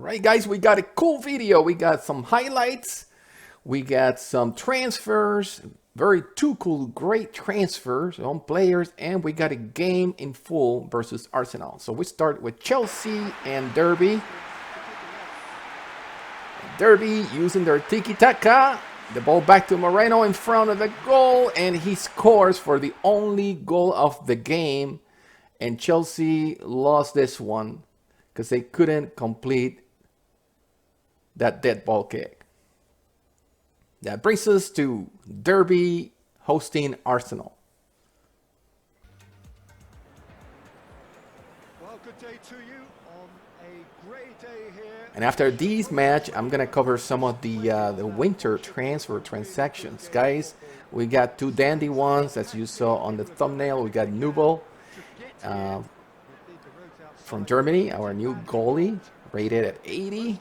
Right, guys, we got a cool video. We got some highlights. We got some transfers. Two cool, great transfers on players. And we got a game in full versus Arsenal. So we start with Chelsea and Derby. Derby using their tiki-taka. The ball back to Moreno in front of the goal. And he scores for the only goal of the game. And Chelsea lost this one because they couldn't complete that dead ball kick. That brings us to Derby hosting Arsenal. Well, good day to you on a great day here. And after this match, I'm gonna cover some of the winter transfer transactions, guys. We got two dandy ones, as you saw on the thumbnail. We got Nubel from Germany, our new goalie, rated at 80.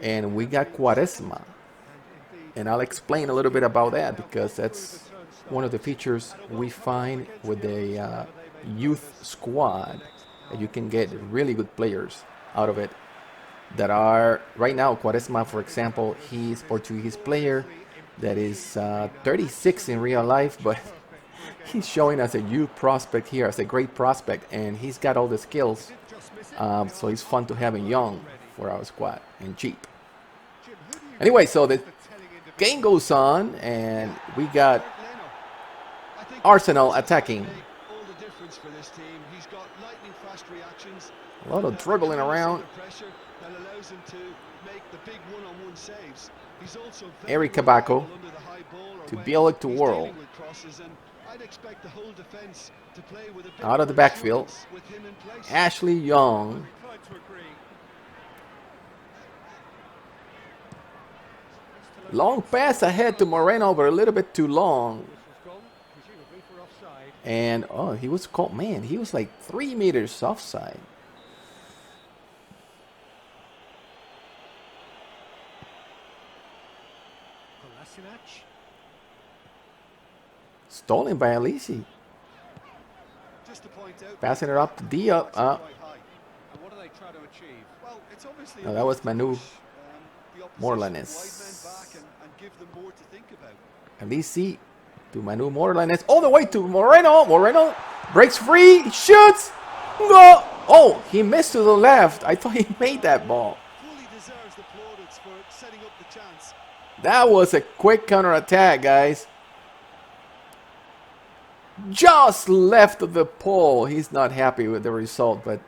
And we got Quaresma. And I'll explain a little bit about that because that's one of the features we find with the youth squad. That you can get really good players out of it that are, right now, Quaresma, for example, he's a Portuguese player that is 36 in real life, but he's showing us a youth prospect here as a great prospect, and he's got all the skills. So it's fun to have him young for our squad and cheap. Anyway, so the game goes on, and we got Arsenal attacking. A lot of dribbling around. Eric Kabako to Bielik to Worrell. Out of the backfield. Ashley Young. Long pass ahead to Moreno, but a little bit too long. And, oh, he was caught. Man, he was like 3 meters offside. Stolen by Alisi. Passing it up to Diop. No, that was Manu Morlanes. Alisi to Manu Morlanes. All the way to Moreno. Moreno breaks free. Shoots. Go. Oh, he missed to the left. I thought he made that ball. That was a quick counter-attack, guys. Just left of the pole. He's not happy with the result, but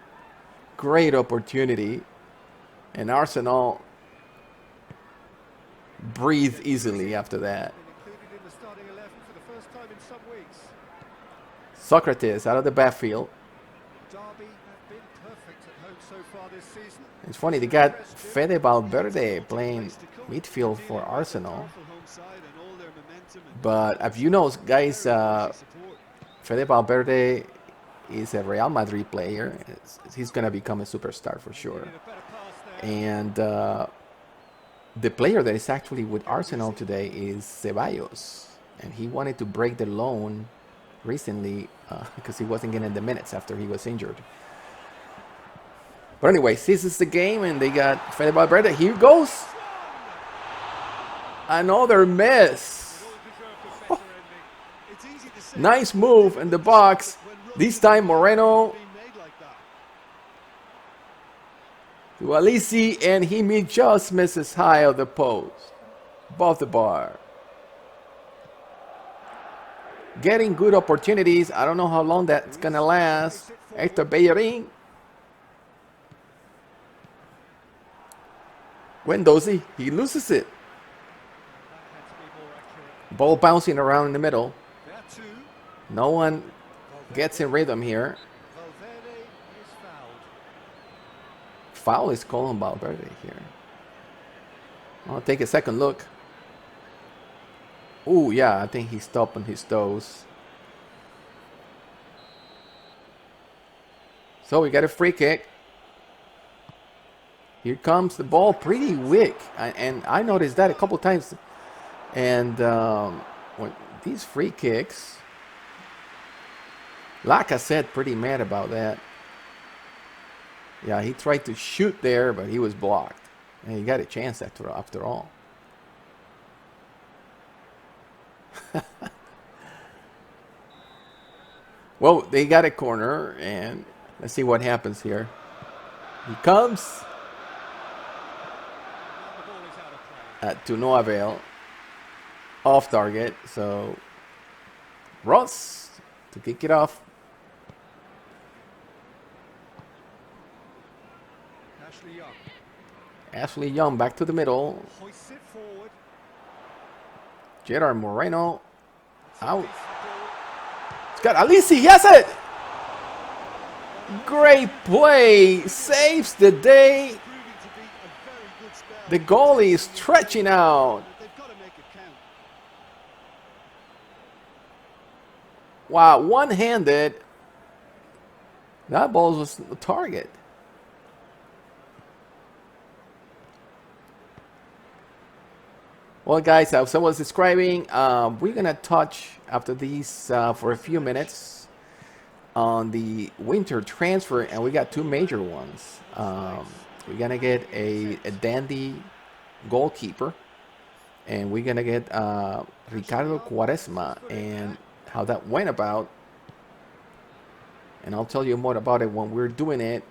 great opportunity. And Arsenal breathe easily after that. Socrates out of the backfield. It's funny, they got Fede Valverde playing midfield for Arsenal. But if you know, guys, Fede Valverde is a Real Madrid player. He's going to become a superstar for sure. And the player that is actually with Arsenal today is Ceballos. And he wanted to break the loan recently because he wasn't getting the minutes after he was injured. But anyways, this is the game, and they got Fede Valverde. Here goes. Another miss. Oh. Nice move in the box. This time Moreno to Alisi, and he just misses high of the post. Above the bar. Getting good opportunities. I don't know how long that's going to last. Hector Bellerin. Guendouzi, he loses it. Ball bouncing around in the middle. No one gets in rhythm here. Foul is called on Valverde here. I'll take a second look. Oh, yeah, I think he stopped on his toes. So we got a free kick. Here comes the ball, pretty weak. And I noticed that a couple times. And when these free kicks, Lacazette pretty mad about that. Yeah, he tried to shoot there, but he was blocked. And he got a chance after all. Well, they got a corner, and let's see what happens here. He comes to no avail. Off target, so Ross to kick it off. Ashley Young back to the middle. Gerard Moreno out. It's got Alisi. He has it. Great play. Saves the day. The goalie is stretching out. Wow, one-handed. That ball was the target. Well, guys, as I was describing, we're going to touch after these for a few minutes on the winter transfer, and we got two major ones. We're going to get a dandy goalkeeper, and we're going to get Ricardo Quaresma and how that went about. And I'll tell you more about it when we're doing it.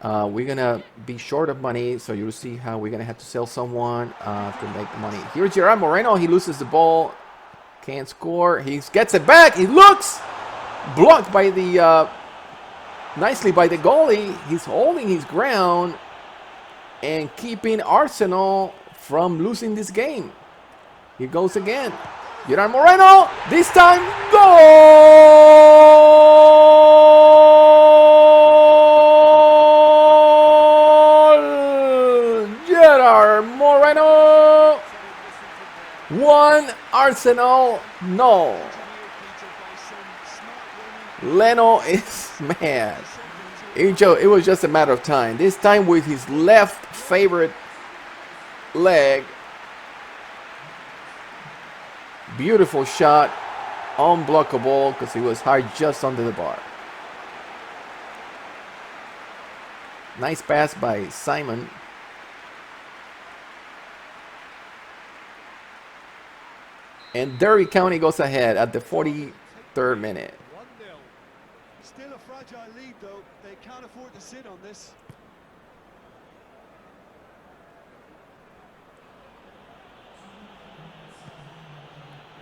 We're going to be short of money, so you'll see how we're going to have to sell someone to make the money. Here's Gerard Moreno. He loses the ball. Can't score. He gets it back. He looks blocked by the nicely by the goalie. He's holding his ground and keeping Arsenal from losing this game. Here goes again. Gerard Moreno. This time, goal! Moreno. 1, Arsenal 0. Leno is mad. It was just a matter of time. This time with his left favorite leg. Beautiful shot. Unblockable because he was hard just under the bar. Nice pass by Simon. And Derby County goes ahead at the 43rd minute. 1-0. Still a fragile lead, though. They can't afford to sit on this.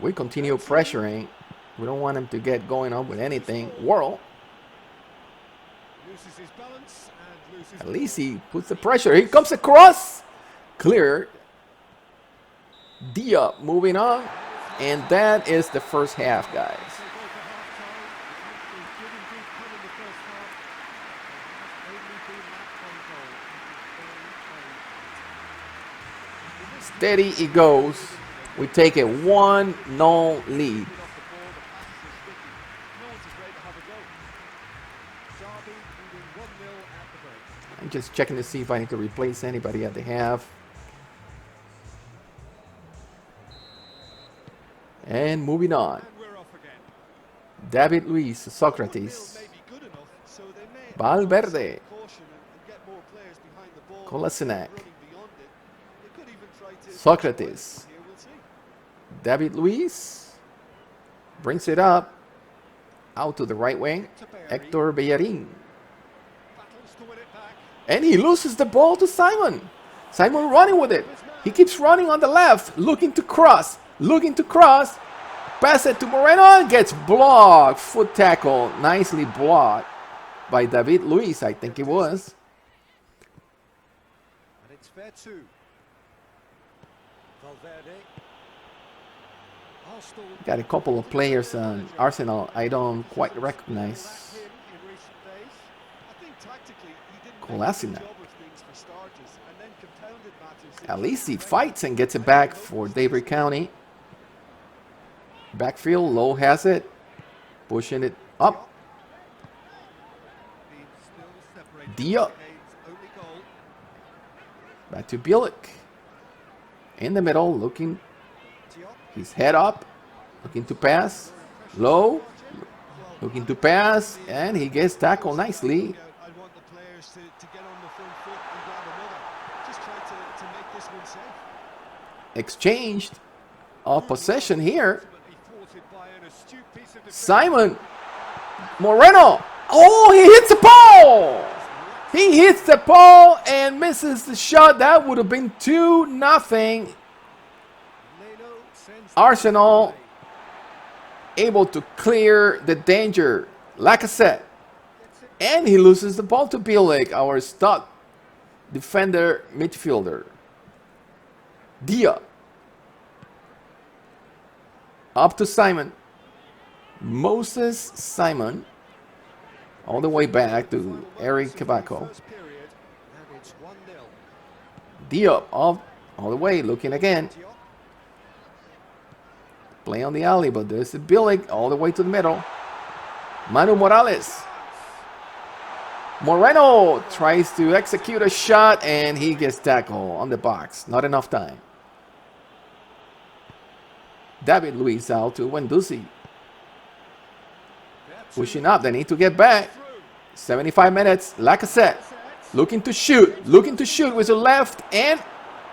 We continue pressuring. We don't want him to get going on with anything. Worrell. Loses his balance and loses. At least he puts the pressure. He comes across. Clear. Diop moving on. And that is the first half, guys. Steady it goes. We take a 1-0 lead. I'm just checking to see if I need to replace anybody at the half. And moving on. David Luiz, Socrates, Valverde, Kolasinac, Socrates, David Luiz brings it up out to the right wing. Hector Bellerin, and he loses the ball to Simon. Simon running with it. He keeps running on the left, looking to cross. Pass it to Moreno, gets blocked. Foot tackle, nicely blocked by David Luiz, I think it was. And it's fair to Valverde. Got a couple of players on Arsenal I don't quite recognize. Kolasinac. At least he fights and gets it back for Derby County. Backfield, Lowe has it. Pushing it up. Diop. Back to Bielik. In the middle, looking. His head up. Looking to pass. Lowe. Looking to pass. And he gets tackled nicely exchange of possession here. Simon Moreno. Oh, he hits the ball. He hits the ball and misses the shot. That would have been 2-0. Arsenal able to clear the danger. Lacazette. And he loses the ball to Bielik, our stud defender midfielder. Dia. Up to Simon. Moses Simon. All the way back to Eric Kabako. Dia all the way, looking again. Play on the alley, but there's a Bielik all the way to the middle. Manu Morales. Moreno tries to execute a shot and he gets tackled on the box. Not enough time. David Luiz out to Wendusi. Pushing up, they need to get back. 75 minutes. Lacazette looking to shoot with the left, and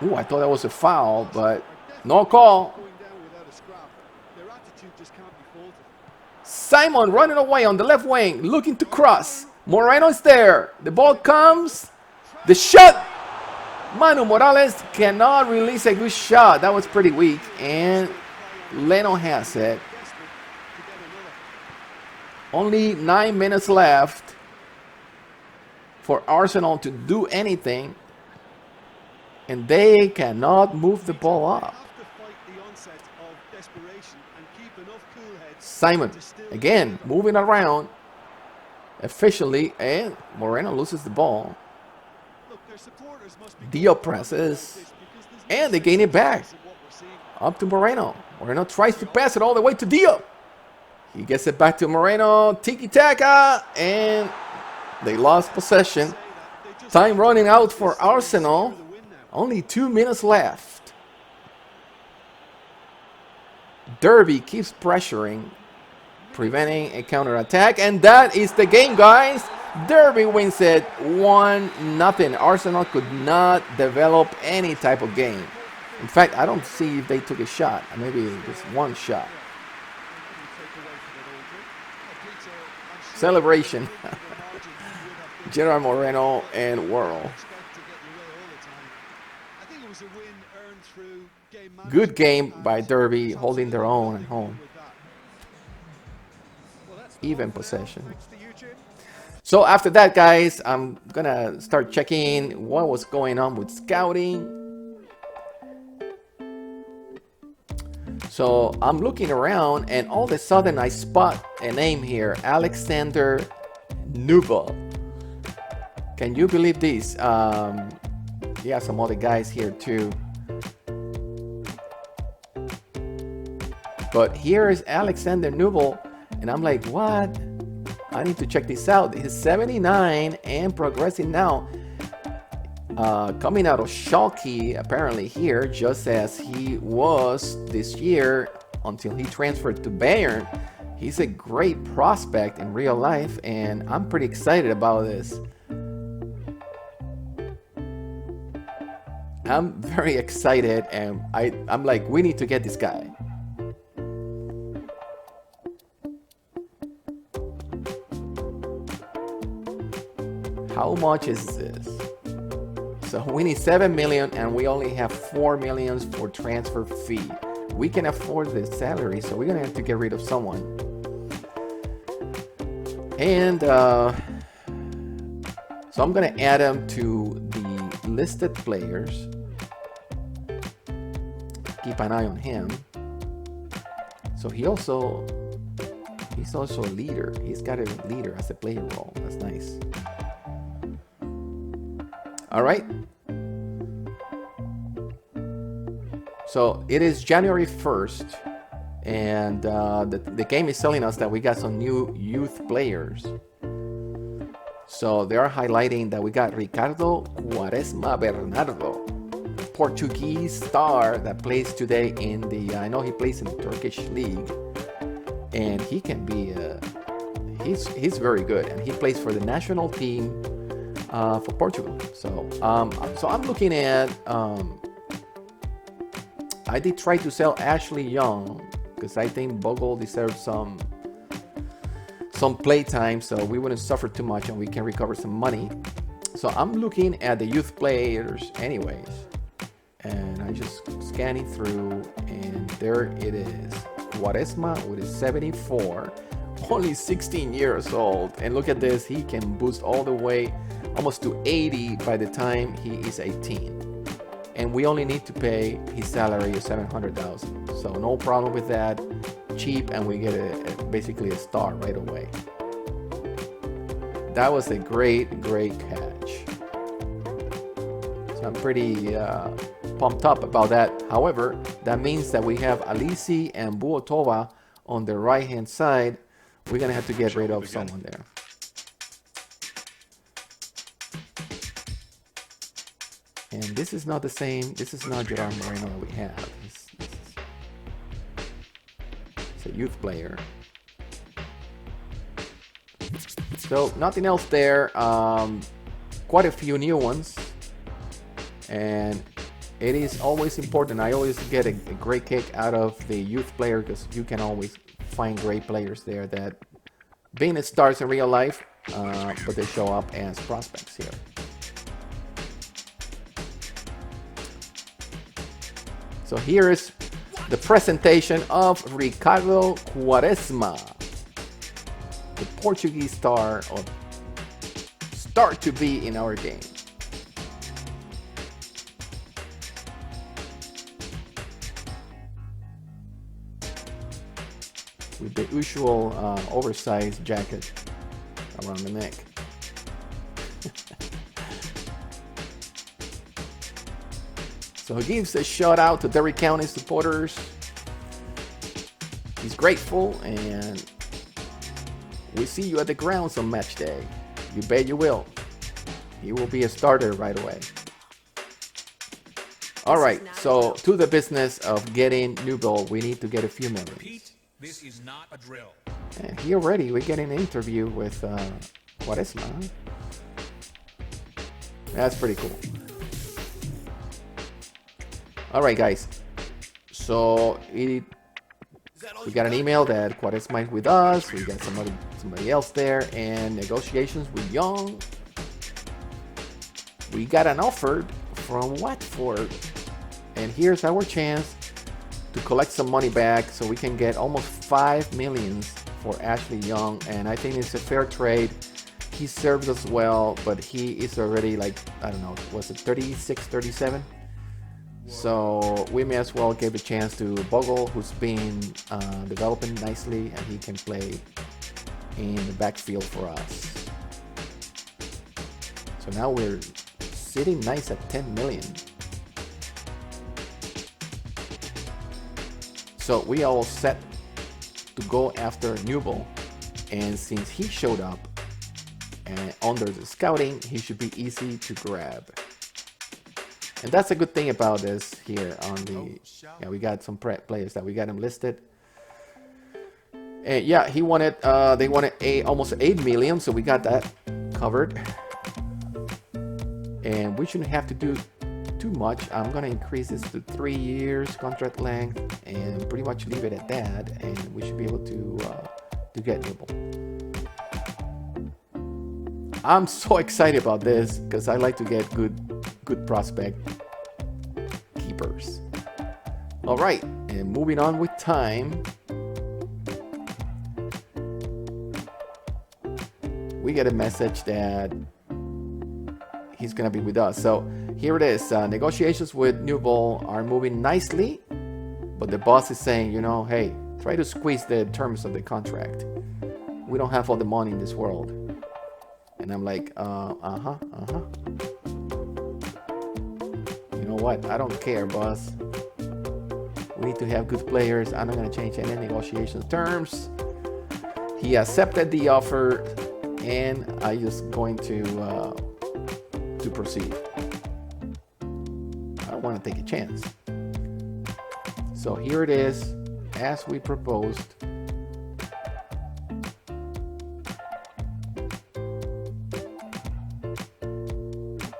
I thought that was a foul, but no call. Simon running away on the left wing, looking to cross. Moreno is there. The ball comes. The shot. Manu Morales cannot release a good shot. That was pretty weak, and Leno has it. Only 9 minutes left for Arsenal to do anything, and they cannot move the ball up. Simon again moving around efficiently, and Moreno loses the ball. Dio presses, and they gain it back. Up to Moreno. Moreno tries to pass it all the way to Dio. He gets it back to Moreno. Tiki-taka, and they lost possession. Time running out for Arsenal. Only 2 minutes left. Derby keeps pressuring, preventing a counterattack, and that is the game, guys. Derby wins it 1-0. Arsenal could not develop any type of game. In fact, I don't see if they took a shot. Maybe just one shot. Celebration. Gerard Moreno and Worrell. Good game by Derby, holding their own at home. Even possession. So after that, guys, I'm gonna start checking what was going on with scouting. So I'm looking around, and all of a sudden I spot a name here, Alexander Nubel. Can you believe this? Yeah, some other guys here too. But here is Alexander Nubel, and I'm like, what? I need to check this out. He's 79 and progressing now. Coming out of Schalke, apparently here, just as he was this year until he transferred to Bayern. He's a great prospect in real life, and I'm pretty excited about this. I'm very excited, and I'm like, we need to get this guy. How much is this? So we need 7 million, and we only have 4 million for transfer fee. We can afford the salary, so we're gonna have to get rid of someone. And so I'm gonna add him to the listed players. Keep an eye on him. So he's also a leader. He's got a leader as a player role. That's nice. All right. So it is January 1st, and the game is telling us that we got some new youth players. So they are highlighting that we got Ricardo Quaresma Bernardo, Portuguese star that plays today in the, I know he plays in the Turkish league, and he can be, he's very good, and he plays for the national team for Portugal. So I'm looking at I did try to sell Ashley Young because I think Bogle deserves some play time, so we wouldn't suffer too much and we can recover some money. So I'm looking at the youth players anyways, and I just scanning through, and there it is. Quaresma with a 74, only 16 years old, and look at this, he can boost all the way almost to 80 by the time he is 18, and we only need to pay his salary of 700,000, so no problem with that. Cheap, and we get basically a star right away. That was a great catch, so I'm pretty pumped up about that. However, that means that we have Alisi and Buotova on the right hand side. We're gonna have to get rid of someone there. And this is not the same. This is not Gerard Moreno that we have. It's a youth player. So nothing else there. Quite a few new ones, and it is always important. I always get a great kick out of the youth player because you can always find great players there that being stars in real life, but they show up as prospects here. So here is the presentation of Ricardo Quaresma, the Portuguese star, or star to be in our game. With the usual oversized jacket around the neck. So he gives a shout out to Derry County supporters. He's grateful, and we see you at the grounds on match day. You bet you will. He will be a starter right away. All right, so to the business of getting Nubel, we need to get a few millions. This is not a drill. And here already, we're getting an interview with Quaresma. That's pretty cool. All right, guys. So we got an email that Quaresma is with us. We got somebody else there, and negotiations with Young. We got an offer from Watford, and here's our chance to collect some money back so we can get almost 5 million for Ashley Young, and I think it's a fair trade. He serves us well, but he is already like, I don't know, was it 36, 37? So we may as well give a chance to Bogle, who's been developing nicely, and he can play in the backfield for us. So now we're sitting nice at 10 million. So we all set to go after Nubel, and since he showed up and under the scouting, he should be easy to grab. And that's a good thing about this here on the, yeah, we got some players that we got him listed. And yeah, he wanted, they wanted almost 8 million, so we got that covered. And we shouldn't have to do too much. I'm gonna increase this to 3 years contract length and pretty much leave it at that, and we should be able to get Nubel. I'm so excited about this because I like to get good prospect keepers. All right, and moving on with time. We get a message that he's gonna be with us. So here it is. Negotiations with Nubel are moving nicely, but the boss is saying, you know, hey, try to squeeze the terms of the contract. We don't have all the money in this world. And I'm like, You know what? I don't care, boss. We need to have good players. I'm not gonna change any negotiation terms. He accepted the offer, and I just going to proceed. I don't want to take a chance. So here it is, as we proposed.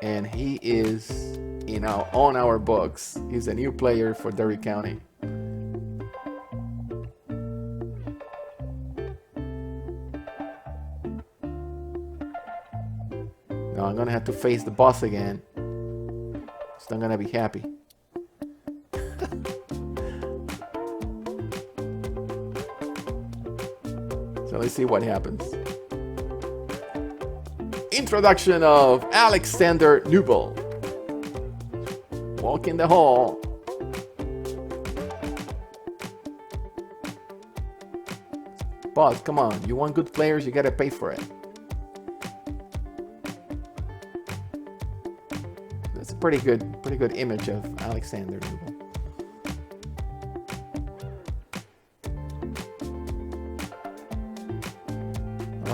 And he is on our books. He's a new player for Derry County. Now I'm gonna have to face the boss again. He's not gonna be happy. So let's see what happens. Introduction of Alexander Nubel. Walk in the hall. Boss, come on. You want good players, you gotta pay for it. That's a pretty good image of Alexander Nubel.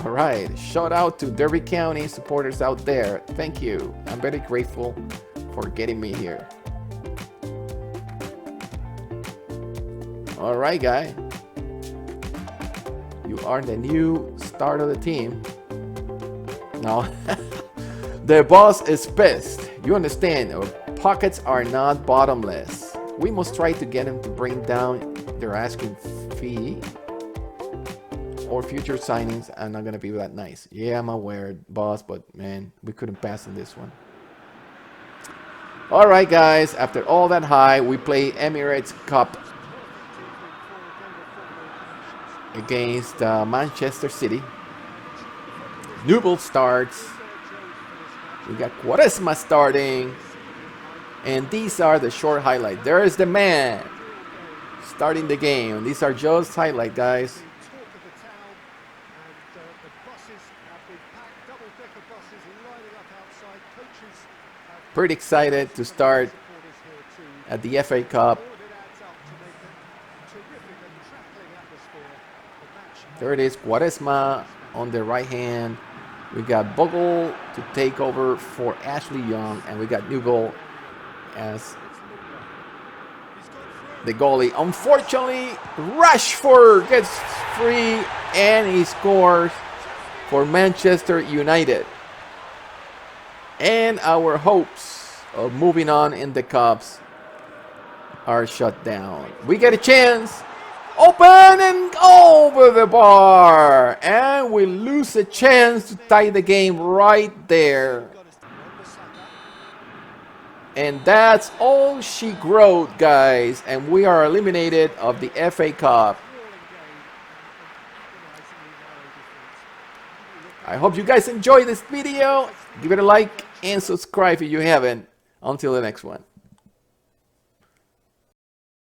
All right, shout out to Derby County supporters out there. Thank you. I'm very grateful for getting me here. All right, guy. You are the new start of the team. Now, the boss is pissed. You understand, our pockets are not bottomless. We must try to get him to bring down their asking fee. Or future signings are not gonna be that nice. Yeah, I'm aware, boss, but man, we couldn't pass in this one. All right, guys. After all that high, we play Emirates Cup against Manchester City. Nubel starts. We got Quaresma starting, and these are the short highlights. There is the man starting the game. These are just highlight, guys. Pretty excited to start at the FA Cup. There it is, Quaresma on the right hand. We got Bogle to take over for Ashley Young, and we got Nubel as the goalie. Unfortunately, Rashford gets free and he scores for Manchester United. And our hopes of moving on in the cups are shut down. We get a chance. Open and over the bar. And we lose a chance to tie the game right there. And that's all she wrote, guys. And we are eliminated of the FA Cup. I hope you guys enjoyed this video. Give it a like and subscribe if you haven't. Until the next one.